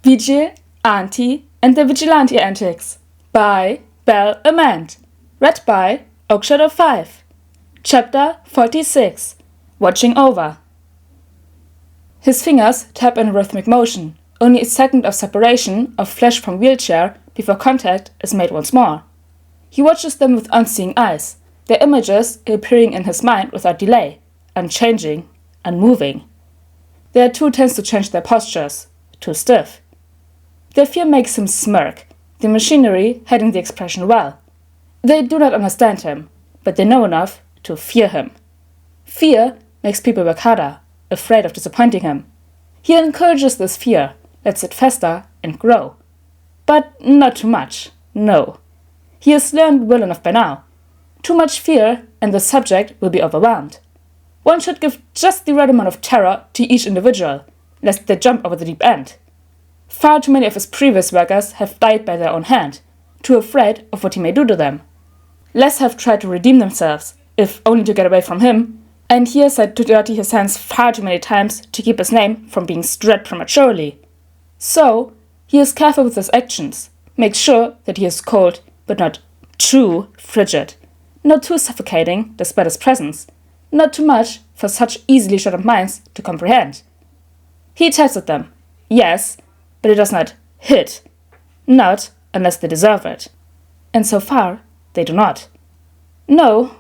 Vigil, Ante, and the Vigilante Antics by BelleAmant. Read by Oakshadow5. Chapter 46. Watching Over. His fingers tap in a rhythmic motion, only a second of separation of flesh from wheelchair before contact is made once more. He watches them with unseeing eyes, their images appearing in his mind without delay, unchanging, unmoving. They are too tense to change their postures, too stiff. Their fear makes him smirk, the machinery hiding the expression well. They do not understand him, but they know enough to fear him. Fear makes people work harder, afraid of disappointing him. He encourages this fear, lets it fester and grow. But not too much, no. He has learned well enough by now. Too much fear and the subject will be overwhelmed. One should give just the right amount of terror to each individual, lest they jump over the deep end. Far too many of his previous workers have died by their own hand, too afraid of what he may do to them. Less have tried to redeem themselves, if only to get away from him, and he has had to dirty his hands far too many times to keep his name from being spread prematurely. So, he is careful with his actions, makes sure that he is cold, but not too frigid, not too suffocating despite his presence, not too much for such easily shut up minds to comprehend. He taps at them, yes, but he does not hit, not unless they deserve it. And so far, they do not. No,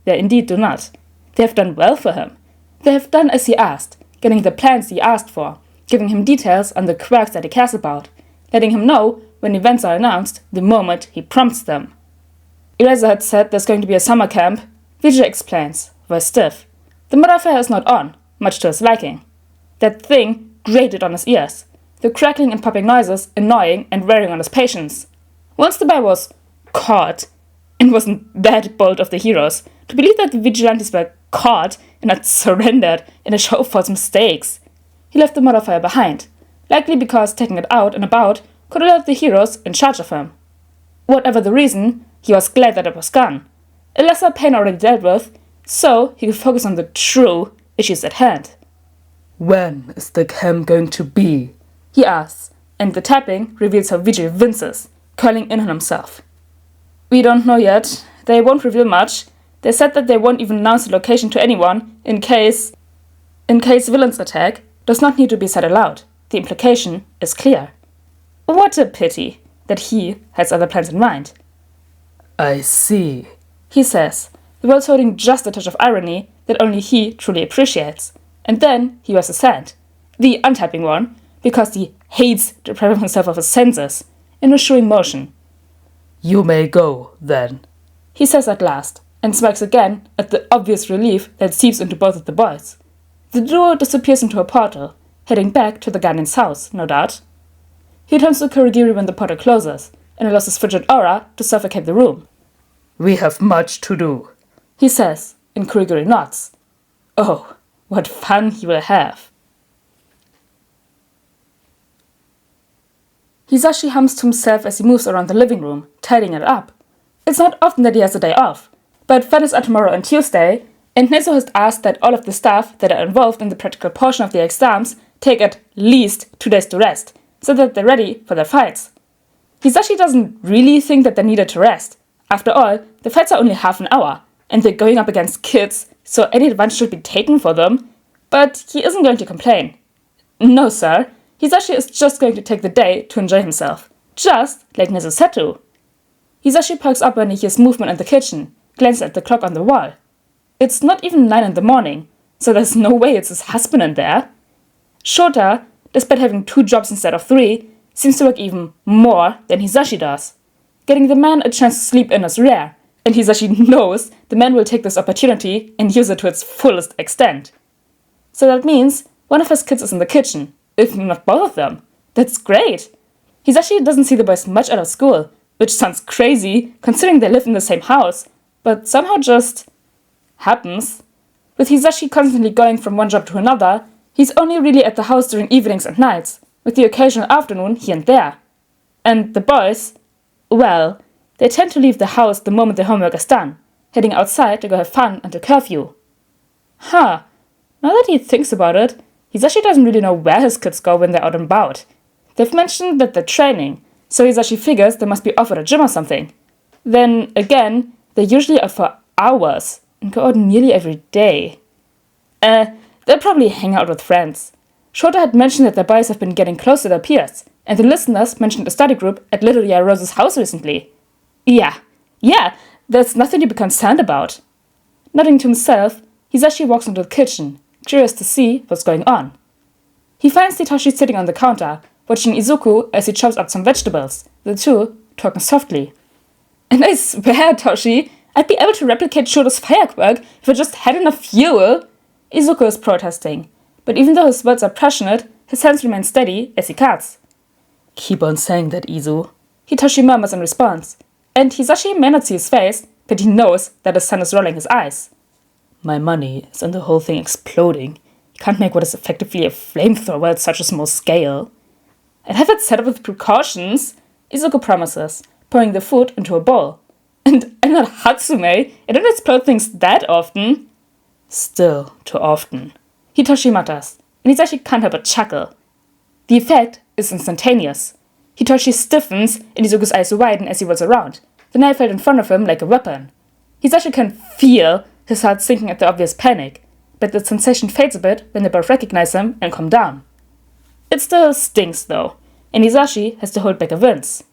they indeed do not. They have done well for him. They have done as he asked, getting the plans he asked for, giving him details on the quirks that he cares about, letting him know when events are announced the moment he prompts them. Eraser had said there's going to be a summer camp. Vigil explains, voice stiff. The modifier is not on, much to his liking. That thing grated on his ears, the crackling and popping noises annoying and wearing on his patience. Once the boy was caught, and wasn't that bold of the heroes to believe that the vigilantes were caught and not surrendered in a show of false mistakes. He left the modifier behind, likely because taking it out and about could alert the heroes in charge of him. Whatever the reason, he was glad that it was gone. A lesser pain already dealt with, so he could focus on the true issues at hand. When is the camp going to be? He asks, and the tapping reveals how Vigil winces, curling in on himself. We don't know yet. They won't reveal much. They said that they won't even announce the location to anyone in case villains attack does not need to be said aloud. The implication is clear. What a pity that he has other plans in mind. I see, he says, the words holding just a touch of irony that only he truly appreciates. And then he wears his hand, the untapping one, because he hates depriving himself of his senses, in a shooing motion. You may go, then, he says at last, and smirks again at the obvious relief that seeps into both of the boys. The duo disappears into a portal, heading back to the Guardian's house, no doubt. He turns to Kurigiri when the portal closes, and allows his frigid aura to suffocate the room. We have much to do, he says, and Kurigiri nods. Oh, what fun he will have. Hisashi hums to himself as he moves around the living room, tidying it up. It's not often that he has a day off, but finals are tomorrow and Tuesday, and Nezo has asked that all of the staff that are involved in the practical portion of the exams take at least 2 days to rest, so that they're ready for their fights. Hisashi doesn't really think that they needed to rest. After all, the fights are only half an hour, and they're going up against kids, so any advantage should be taken for them. But he isn't going to complain. No, sir. Hisashi is just going to take the day to enjoy himself, just like Nezu said to. Hisashi perks up when he hears movement in the kitchen, glances at the clock on the wall. It's not even 9 in the morning, so there's no way it's his husband in there. Shota, despite having 2 jobs instead of 3, seems to work even more than Hisashi does. Getting the man a chance to sleep in is rare, and Hisashi knows the man will take this opportunity and use it to its fullest extent. So that means one of his kids is in the kitchen, if not both of them. That's great. Hisashi doesn't see the boys much out of school, which sounds crazy considering they live in the same house, but somehow just happens. With Hisashi constantly going from one job to another, he's only really at the house during evenings and nights, with the occasional afternoon here and there. And the boys, well, they tend to leave the house the moment their homework is done, heading outside to go have fun until curfew. Now that he thinks about it, Hisashi doesn't really know where his kids go when they're out and about. They've mentioned that they're training, so Hisashi figures they must be off at a gym or something. Then again, they usually are for hours and go out nearly every day. They'll probably hang out with friends. Shota had mentioned that their boys have been getting close to their peers, and the listeners mentioned a study group at Little Rose's house recently. Yeah, there's nothing to be concerned about. Nodding to himself, Hisashi walks into the kitchen, curious to see what's going on. He finds Hitoshi sitting on the counter, watching Izuku as he chops up some vegetables, the two talking softly. And I swear, Toshi, I'd be able to replicate Shoto's firework if I just had enough fuel. Izuku is protesting, but even though his words are passionate, his hands remain steady as he cuts. Keep on saying that, Izu. Hitoshi murmurs in response, and Hisashi may not see his face, but he knows that his son is rolling his eyes. My money is on the whole thing exploding. You can't make what is effectively a flamethrower at such a small scale. I'd have it set up with precautions, Izuku promises, pouring the food into a bowl. And I'm not Hatsume, I don't explode things that often. Still too often, Hitoshi mutters, and Hisashi can't help but chuckle. The effect is instantaneous. Hitoshi stiffens and Izuku's eyes widen as he whirls around, the knife held in front of him like a weapon. Hisashi can feel his heart sinking at the obvious panic, but the sensation fades a bit when they both recognize him and calm down. It still stings though, and Hisashi has to hold back a wince.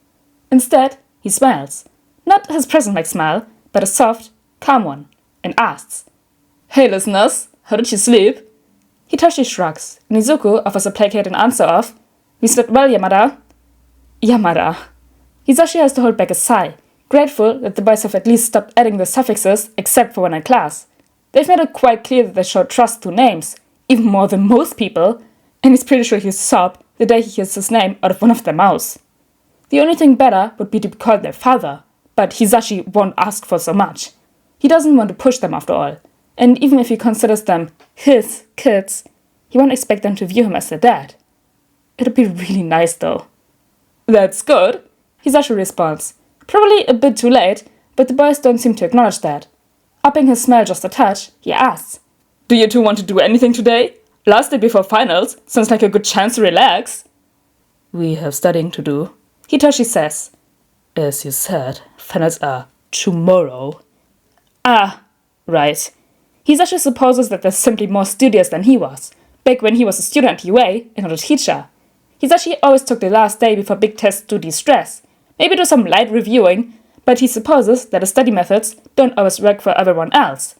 Instead, he smiles. Not his present-like smile, but a soft, calm one, and asks, "Hey listeners, how did you sleep?" Hitoshi shrugs, and Izuku offers a placating answer of, "We slept well, Yamada." Yamada. Hisashi has to hold back a sigh, grateful that the boys have at least stopped adding the suffixes except for when in class. They've made it quite clear that they show trust to names, even more than most people, and he's pretty sure he'll sob the day he hears his name out of one of their mouths. The only thing better would be to be called their father, but Hisashi won't ask for so much. He doesn't want to push them after all, and even if he considers them his kids, he won't expect them to view him as their dad. It'll be really nice though. "That's good," Hisashi responds. Probably a bit too late, but the boys don't seem to acknowledge that. Upping his smile just a touch, he asks, "Do you two want to do anything today? Last day before finals sounds like a good chance to relax." We have studying to do, Hitoshi says. As you said, finals are tomorrow. Ah, right. Hisashi supposes that they're simply more studious than he was, back when he was a student at UA and not a teacher. Hisashi always took the last day before big tests to de-stress, maybe do some light reviewing, but he supposes that his study methods don't always work for everyone else.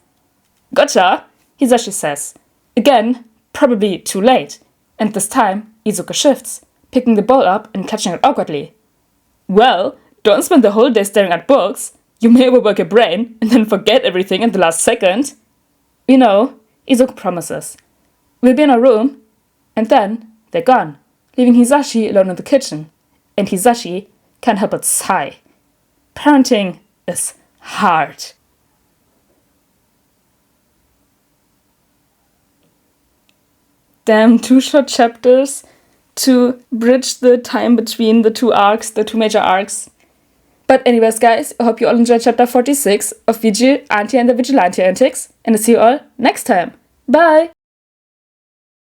"Gotcha," Hisashi says. Again, probably too late, and this time Izuku shifts, picking the bowl up and catching it awkwardly. "Well, don't spend the whole day staring at books. You may overwork your brain and then forget everything in the last second." "You know," Izuku promises. "We'll be in our room." And then they're gone, leaving Hisashi alone in the kitchen. And Hisashi can't help but sigh. Parenting is hard. Damn, 2 short chapters to bridge the time between the two arcs, the 2 major arcs. But anyways, guys, I hope you all enjoyed chapter 46 of Vigil, Ante and the Vigilante Antics, and I'll see you all next time. Bye!